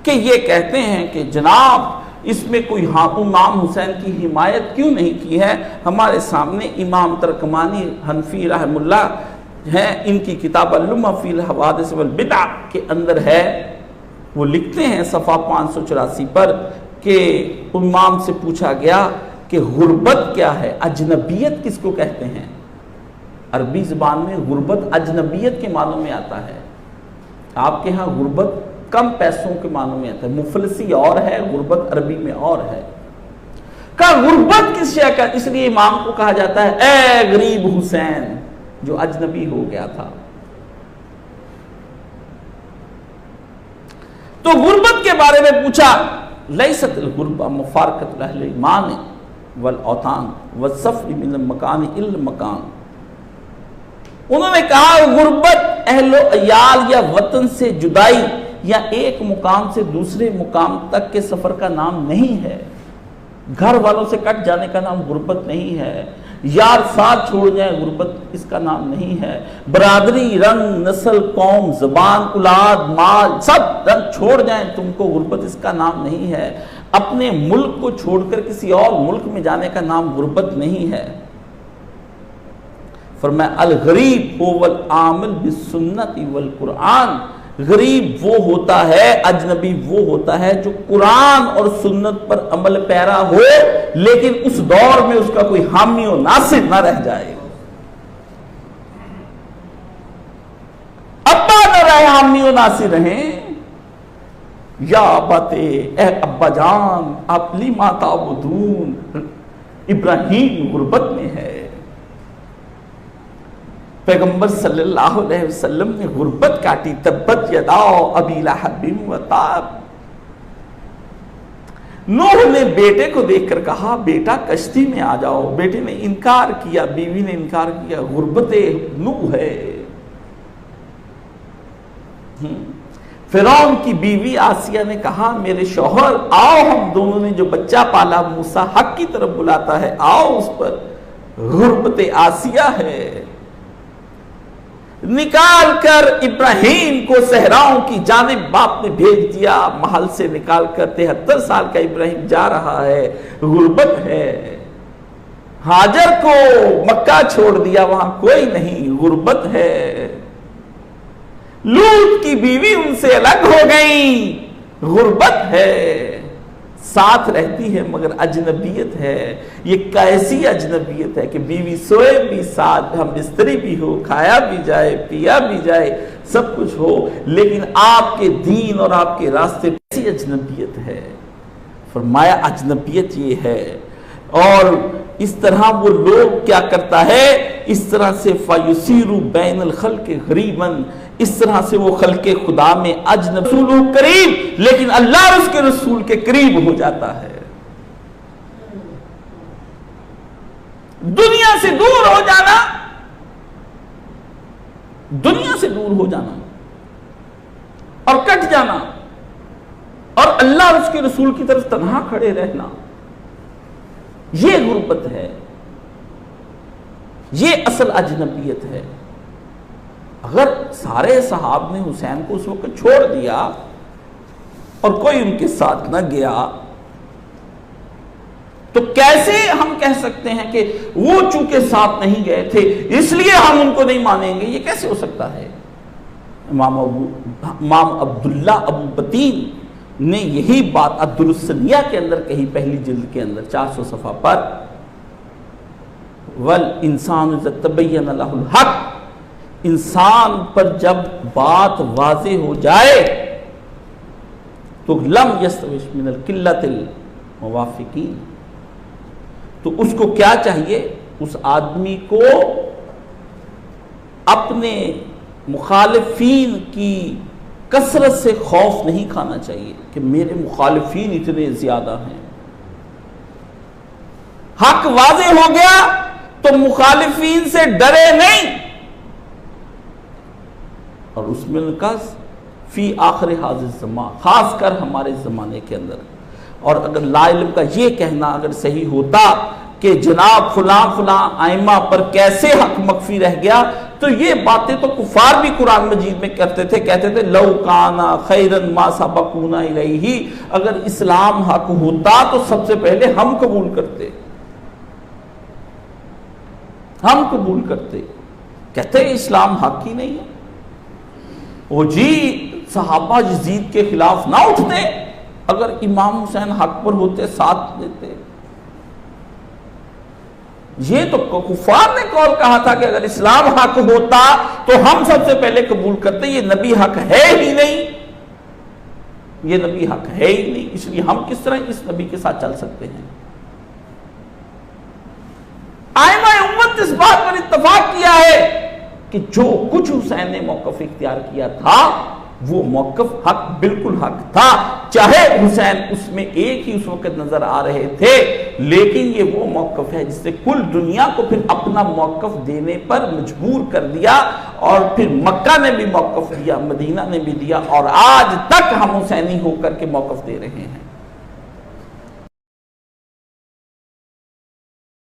کہ یہ کہتے ہیں کہ جناب اس میں کوئی امام حسین کی حمایت کیوں نہیں کی ہے؟ ہمارے سامنے امام ترکمانی حنفی رحم اللہ ہیں، ان کی کتاب اللمہ فی الحوادث والبدع کے اندر ہے، وہ لکھتے ہیں صفحہ 584 پر کہ امام سے پوچھا گیا کہ غربت کیا ہے، اجنبیت کس کو کہتے ہیں؟ عربی زبان میں غربت اجنبیت کے معنوں میں آتا ہے، آپ کے ہاں غربت کم پیسوں کے معنوں میں آتا ہے، مفلسی اور ہے، غربت عربی میں اور ہے۔ کہا غربت کس شے کا؟ اس لیے امام کو کہا جاتا ہے اے غریب حسین جو اجنبی ہو گیا تھا۔ تو غربت کے بارے میں پوچھا، لیست الغربہ مفارقت اہل ایمان والاوطان والسفر من المکان الا المکان۔ انہوں نے کہا غربت اہل و عیال یا وطن سے جدائی یا ایک مقام سے دوسرے مقام تک کے سفر کا نام نہیں ہے، گھر والوں سے کٹ جانے کا نام غربت نہیں ہے، یار ساتھ چھوڑ جائیں غربت اس کا نام نہیں ہے، برادری رنگ نسل قوم زبان اولاد مال سب رنگ چھوڑ جائیں تم کو غربت اس کا نام نہیں ہے، اپنے ملک کو چھوڑ کر کسی اور ملک میں جانے کا نام غربت نہیں ہے۔ فرمایا الغریب هو العامل بالسنت والقرآن، غریب وہ ہوتا ہے، اجنبی وہ ہوتا ہے جو قرآن اور سنت پر عمل پیرا ہو لیکن اس دور میں اس کا کوئی حامی و ناصر نہ رہ جائے، ابا نہ رہے حامی و ناصر رہیں۔ یا اباتے اے ابا جان آپ لیما تعبدون، ابراہیم غربت میں ہے، پیغمبر صلی اللہ علیہ وسلم نے غربت کاٹی، تبت یدا ابی لہب وتاب۔ نوح نے بیٹے کو دیکھ کر کہا بیٹا کشتی میں آ جاؤ، بیٹے نے انکار کیا، بیوی نے انکار کیا، غربت نوح ہے۔ فرعون کی بیوی آسیہ نے کہا میرے شوہر آؤ ہم دونوں نے جو بچہ پالا موسیٰ حق کی طرف بلاتا ہے آؤ اس پر، غربت آسیہ ہے۔ نکال کر ابراہیم کو صحراؤں کی جانب باپ نے بھیج دیا، محل سے نکال کر 73 سال کا ابراہیم جا رہا ہے، غربت ہے۔ ہاجر کو مکہ چھوڑ دیا، وہاں کوئی نہیں، غربت ہے۔ لوط کی بیوی ان سے الگ ہو گئی، غربت ہے۔ ساتھ رہتی ہے مگر اجنبیت ہے، یہ کیسی اجنبیت ہے کہ بیوی سوئے بھی ساتھ، ہم بستری بھی ہو، کھایا بھی جائے پیا بھی جائے سب کچھ ہو، لیکن آپ کے دین اور آپ کے راستے کیسی اجنبیت ہے؟ فرمایا اجنبیت یہ ہے۔ اور اس طرح وہ لوگ کیا کرتا ہے، اس طرح سے فَيُسِيرُ بَيْنَ الْخَلْقِ غَرِيبًا، اس طرح سے وہ خلق خدا میں اجنبی، رسول قریب لیکن اللہ اور اس کے رسول کے قریب ہو جاتا ہے۔ دنیا سے دور ہو جانا، دنیا سے دور ہو جانا اور کٹ جانا، اور اللہ اور اس کے رسول کی طرف تنہا کھڑے رہنا، یہ غربت ہے، یہ اصل اجنبیت ہے۔ اگر سارے صحاب نے حسین کو اس وقت چھوڑ دیا اور کوئی ان کے ساتھ نہ گیا تو کیسے ہم کہہ سکتے ہیں کہ وہ چونکہ ساتھ نہیں گئے تھے اس لیے ہم ان کو نہیں مانیں گے؟ یہ کیسے ہو سکتا ہے؟ امام عبداللہ ابو بطین نے یہی بات الدرسنیہ کے اندر کہی، پہلی جلد کے اندر 400 صفحہ پر، وَالْإِنسَانُ إِذَا تَبَيَّنَ لَهُ الْحَقُّ، انسان پر جب بات واضح ہو جائے تو لم یستوش من القلۃ الموافقین، تو اس کو کیا چاہیے؟ اس آدمی کو اپنے مخالفین کی کثرت سے خوف نہیں کھانا چاہیے کہ میرے مخالفین اتنے زیادہ ہیں۔ حق واضح ہو گیا تو مخالفین سے ڈرے نہیں، اور اس میں نکاس فی آخر حاضر زمان، خاص کر ہمارے زمانے کے اندر۔ اور اگر لا علم کا یہ کہنا اگر صحیح ہوتا کہ جناب فلاں فلاں ائمہ پر کیسے حق مخفی رہ گیا، تو یہ باتیں تو کفار بھی قرآن مجید میں کرتے تھے، کہتے تھے لو کانا خیرن ما سبقونا الیہ، اگر اسلام حق ہوتا تو سب سے پہلے ہم قبول کرتے، ہم قبول کرتے۔ کہتے ہیں اسلام حق ہی نہیں ہے۔ وہ جی صحابہ یزید کے خلاف نہ اٹھتے، اگر امام حسین حق پر ہوتے ساتھ دیتے۔ یہ تو کفار نے قول کہا تھا کہ اگر اسلام حق ہوتا تو ہم سب سے پہلے قبول کرتے، یہ نبی حق ہے ہی نہیں، یہ نبی حق ہے ہی نہیں، اس لیے ہم کس طرح اس نبی کے ساتھ چل سکتے ہیں؟ ائمہ امت اس بات پر اتفاق کیا ہے کہ جو کچھ حسین نے موقف اختیار کیا تھا وہ موقف حق، بالکل حق تھا، چاہے حسین اس میں ایک ہی اس وقت نظر آ رہے تھے، لیکن یہ وہ موقف ہے جس سے کل دنیا کو پھر اپنا موقف دینے پر مجبور کر دیا، اور پھر مکہ نے بھی موقف دیا، مدینہ نے بھی دیا، اور آج تک ہم حسینی ہو کر کے موقف دے رہے ہیں۔